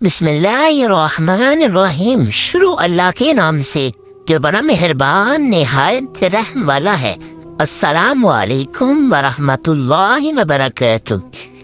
بسم اللہ الرحمن الرحیم۔ شروع اللہ کے نام سے جو بڑا مہربان نہایت رحم والا ہے۔ السلام علیکم ورحمۃ اللہ وبرکاتہ۔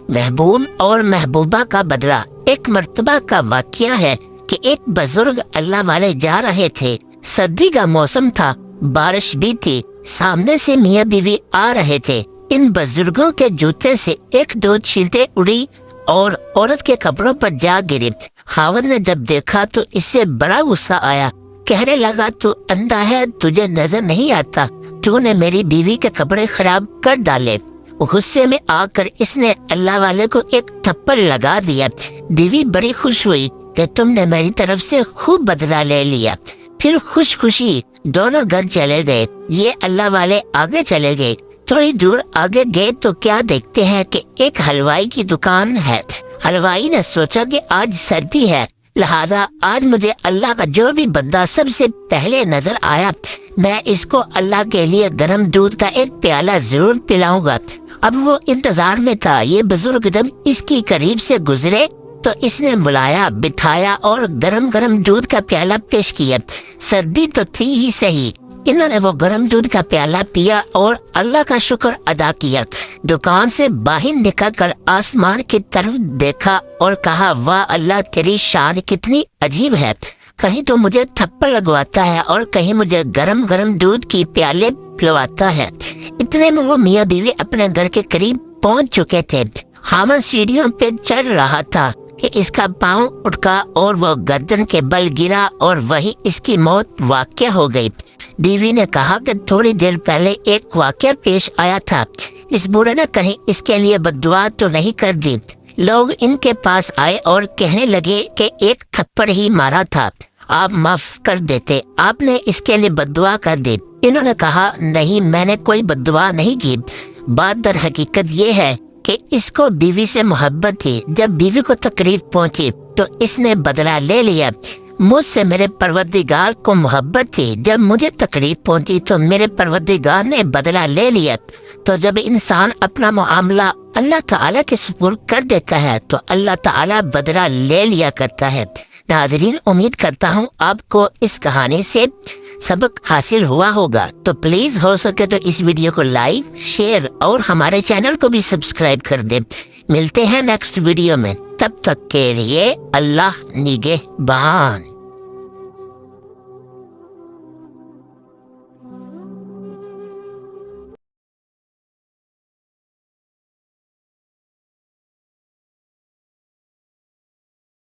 محبوب اور محبوبہ کا بدلہ۔ ایک مرتبہ کا واقعہ ہے کہ ایک بزرگ اللہ والے جا رہے تھے۔ سردی کا موسم تھا، بارش بھی تھی، سامنے سے میاں بیوی آ رہے تھے۔ ان بزرگوں کے جوتے سے ایک دو چھینٹیں اڑی اور عورت کے کپڑوں پر جا گری۔ خاوند نے جب دیکھا تو اس سے بڑا غصہ آیا، کہنے لگا تو اندھا ہے، تجھے نظر نہیں آتا، تو نے میری بیوی کے کپڑے خراب کر ڈالے۔ غصے میں آ کر اس نے اللہ والے کو ایک تھپڑ لگا دیا۔ بیوی بڑی خوش ہوئی کہ تم نے میری طرف سے خوب بدلہ لے لیا۔ پھر خوش خوشی دونوں گھر چلے گئے۔ یہ اللہ والے آگے چلے گئے۔ تھوڑی دور آگے گئے تو کیا دیکھتے ہیں کہ ایک حلوائی کی دکان ہے۔ حلوائی نے سوچا کہ آج سردی ہے، لہذا آج مجھے اللہ کا جو بھی بندہ سب سے پہلے نظر آیا، میں اس کو اللہ کے لیے گرم دودھ کا ایک پیالہ ضرور پلاؤں گا۔ اب وہ انتظار میں تھا۔ یہ بزرگ جب اس کی قریب سے گزرے تو اس نے بلایا، بٹھایا اور گرم گرم دودھ کا پیالہ پیش کیا۔ سردی تو تھی ہی صحیح، انہوں نے وہ گرم دودھ کا پیالہ پیا اور اللہ کا شکر ادا کیا۔ دکان سے باہر نکل کر آسمان کی طرف دیکھا اور کہا، واہ اللہ، تیری شان کتنی عجیب ہے، کہیں تو مجھے تھپڑ لگواتا ہے اور کہیں مجھے گرم گرم دودھ کی پیالے پلواتا ہے۔ اتنے میں وہ میاں بیوی اپنے گھر کے قریب پہنچ چکے تھے۔ خاوند سیڑھیوں پہ چڑھ رہا تھا کہ اس کا پاؤں اٹکا اور وہ گردن کے بل گرا اور وہی اس کی موت واقع ہو گئی۔ بیوی نے کہا کہ تھوڑی دیر پہلے ایک واقعہ پیش آیا تھا، اس بوڑھے نے کہیں اس کے لیے بد دعا تو نہیں کر دی۔ لوگ ان کے پاس آئے اور کہنے لگے کہ ایک تھپڑ ہی مارا تھا، آپ معاف کر دیتے، آپ نے اس کے لیے بد دعا کر دی۔ انہوں نے کہا، نہیں، میں نے کوئی بد دعا نہیں کی، بات در حقیقت یہ ہے کہ اس کو بیوی سے محبت تھی۔ جب بیوی کو تکلیف پہنچی تو اس نے بدلہ لے لیا۔ مجھ سے میرے پروردگار کو محبت تھی، جب مجھے تکلیف پہنچی تو میرے پروردگار نے بدلہ لے لیا۔ تو جب انسان اپنا معاملہ اللہ تعالیٰ کے سپرد کر دیتا ہے تو اللہ تعالیٰ بدلہ لے لیا کرتا ہے۔ ناظرین، امید کرتا ہوں آپ کو اس کہانی سے سبق حاصل ہوا ہوگا، تو پلیز ہو سکے تو اس ویڈیو کو لائک، شیئر اور ہمارے چینل کو بھی سبسکرائب کر دیں۔ ملتے ہیں نیکسٹ ویڈیو میں، تب تک کے لیے اللہ نگہبان۔